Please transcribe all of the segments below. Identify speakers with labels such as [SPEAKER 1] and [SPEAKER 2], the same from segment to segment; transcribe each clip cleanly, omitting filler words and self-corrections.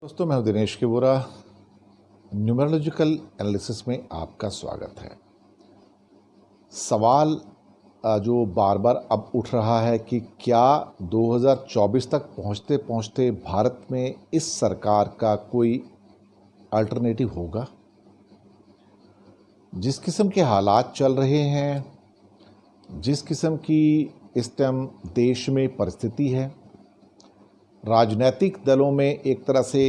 [SPEAKER 1] दोस्तों, मैं हूं दिनेश के बोरा। न्यूमरोलॉजिकल एनालिसिस में आपका स्वागत है। सवाल जो बार बार अब उठ रहा है कि क्या 2024 तक पहुंचते पहुंचते भारत में इस सरकार का कोई अल्टरनेटिव होगा। जिस किस्म के हालात चल रहे हैं, जिस किस्म की इस टाइम देश में परिस्थिति है, राजनीतिक दलों में एक तरह से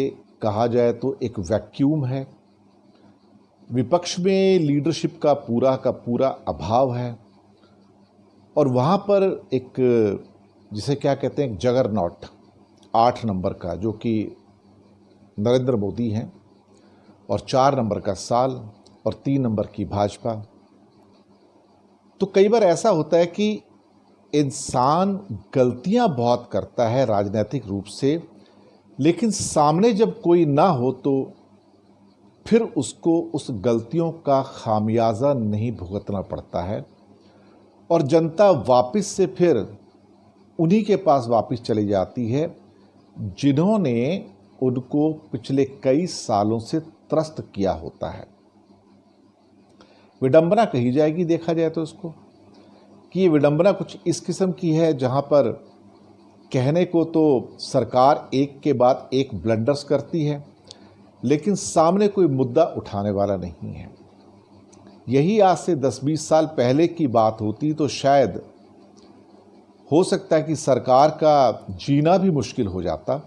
[SPEAKER 1] कहा जाए तो एक वैक्यूम है। विपक्ष में लीडरशिप का पूरा अभाव है और वहाँ पर एक जिसे क्या कहते हैं, एक जगरनॉट 8 नंबर का, जो कि नरेंद्र मोदी हैं, और 4 नंबर का साल और 3 नंबर की भाजपा। तो कई बार ऐसा होता है कि इंसान गलतियां बहुत करता है राजनीतिक रूप से, लेकिन सामने जब कोई ना हो तो फिर उसको उस गलतियों का खामियाजा नहीं भुगतना पड़ता है और जनता वापस से फिर उन्हीं के पास वापस चली जाती है जिन्होंने उनको पिछले कई सालों से त्रस्त किया होता है। विडंबना कही जाएगी देखा जाए तो इसको, कि ये विडंबना कुछ इस किस्म की है जहां पर कहने को तो सरकार एक के बाद एक ब्लंडर्स करती है, लेकिन सामने कोई मुद्दा उठाने वाला नहीं है। यही आज से 10-20 साल पहले की बात होती तो शायद हो सकता है कि सरकार का जीना भी मुश्किल हो जाता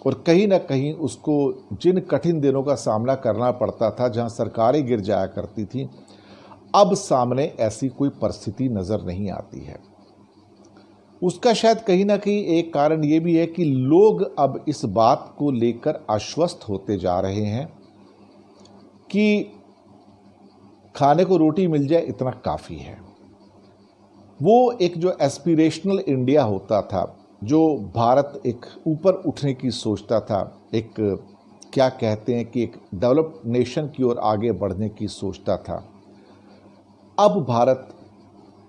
[SPEAKER 1] और कहीं ना कहीं उसको जिन कठिन दिनों का सामना करना पड़ता था, जहां सरकारें गिर जाया करती थी, अब सामने ऐसी कोई परिस्थिति नज़र नहीं आती है। उसका शायद कहीं ना कहीं एक कारण ये भी है कि लोग अब इस बात को लेकर आश्वस्त होते जा रहे हैं कि खाने को रोटी मिल जाए इतना काफ़ी है। वो एक जो एस्पिरेशनल इंडिया होता था, जो भारत एक ऊपर उठने की सोचता था, एक क्या कहते हैं कि एक डेवलप्ड नेशन की ओर आगे बढ़ने की सोचता था, अब भारत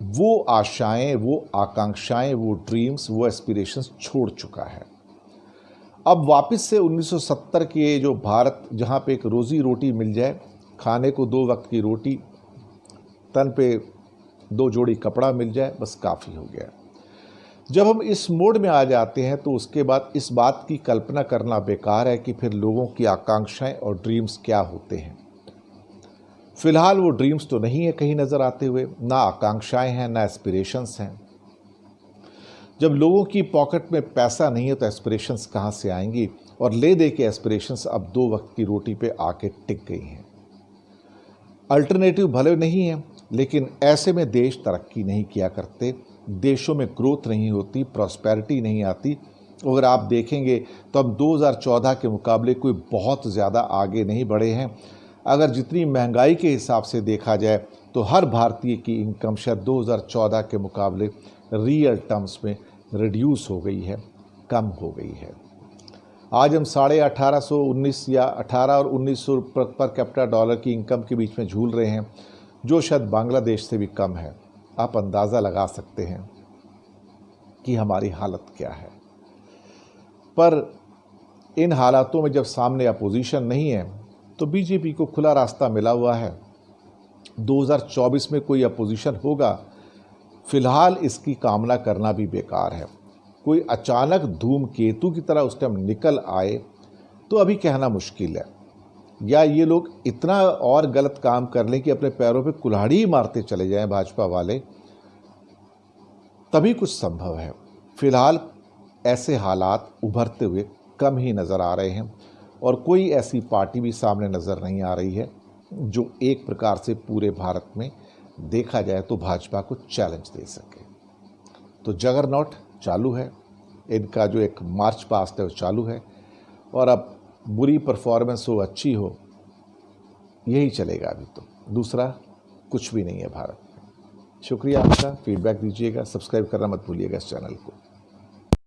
[SPEAKER 1] वो आशाएं, वो आकांक्षाएं, वो ड्रीम्स, वो एस्पिरेशंस छोड़ चुका है। अब वापस से 1970 के जो भारत, जहां पे एक रोज़ी रोटी मिल जाए, खाने को 2 वक्त की रोटी, तन पे 2 जोड़ी कपड़ा मिल जाए, बस काफ़ी हो गया। जब हम इस मोड में आ जाते हैं तो उसके बाद इस बात की कल्पना करना बेकार है कि फिर लोगों की आकांक्षाएं और ड्रीम्स क्या होते हैं। फिलहाल वो ड्रीम्स तो नहीं है कहीं नज़र आते हुए, ना आकांक्षाएं हैं, ना एस्पिरेशंस हैं। जब लोगों की पॉकेट में पैसा नहीं है तो एस्पिरेशंस कहाँ से आएंगी, और ले दे के एस्पिरेशंस अब 2 वक्त की रोटी पे आके टिक गई हैं। अल्टरनेटिव भले नहीं है, लेकिन ऐसे में देश तरक्की नहीं किया करते, देशों में ग्रोथ नहीं होती, प्रॉस्पेरिटी नहीं आती। अगर आप देखेंगे तो अब 2014 के मुकाबले कोई बहुत ज़्यादा आगे नहीं बढ़े हैं। अगर जितनी महंगाई के हिसाब से देखा जाए तो हर भारतीय की इनकम शायद 2014 के मुकाबले रियल टर्म्स में रिड्यूस हो गई है, कम हो गई है। आज हम 1819 या 18 और 1900 पर कैपिटा डॉलर की इनकम के बीच में झूल रहे हैं, जो शायद बांग्लादेश से भी कम है। आप अंदाज़ा लगा सकते हैं कि हमारी हालत क्या है। पर इन हालातों में जब सामने अपोजिशन नहीं है तो बीजेपी को खुला रास्ता मिला हुआ है। 2024 में कोई अपोजिशन होगा, फिलहाल इसकी कामना करना भी बेकार है। कोई अचानक धूमकेतु की तरह उस टाइम निकल आए तो अभी कहना मुश्किल है, या ये लोग इतना और गलत काम कर लें कि अपने पैरों पे कुल्हाड़ी ही मारते चले जाएं भाजपा वाले, तभी कुछ संभव है। फिलहाल ऐसे हालात उभरते हुए कम ही नज़र आ रहे हैं और कोई ऐसी पार्टी भी सामने नज़र नहीं आ रही है जो एक प्रकार से पूरे भारत में देखा जाए तो भाजपा को चैलेंज दे सके। तो जगरनॉट चालू है, इनका जो एक मार्च पास्ट है वो चालू है, और अब बुरी परफॉर्मेंस हो अच्छी हो, यही चलेगा। अभी तो दूसरा कुछ भी नहीं है भारत में। शुक्रिया आपका, फीडबैक दीजिएगा, सब्सक्राइब करना मत भूलिएगा इस चैनल को।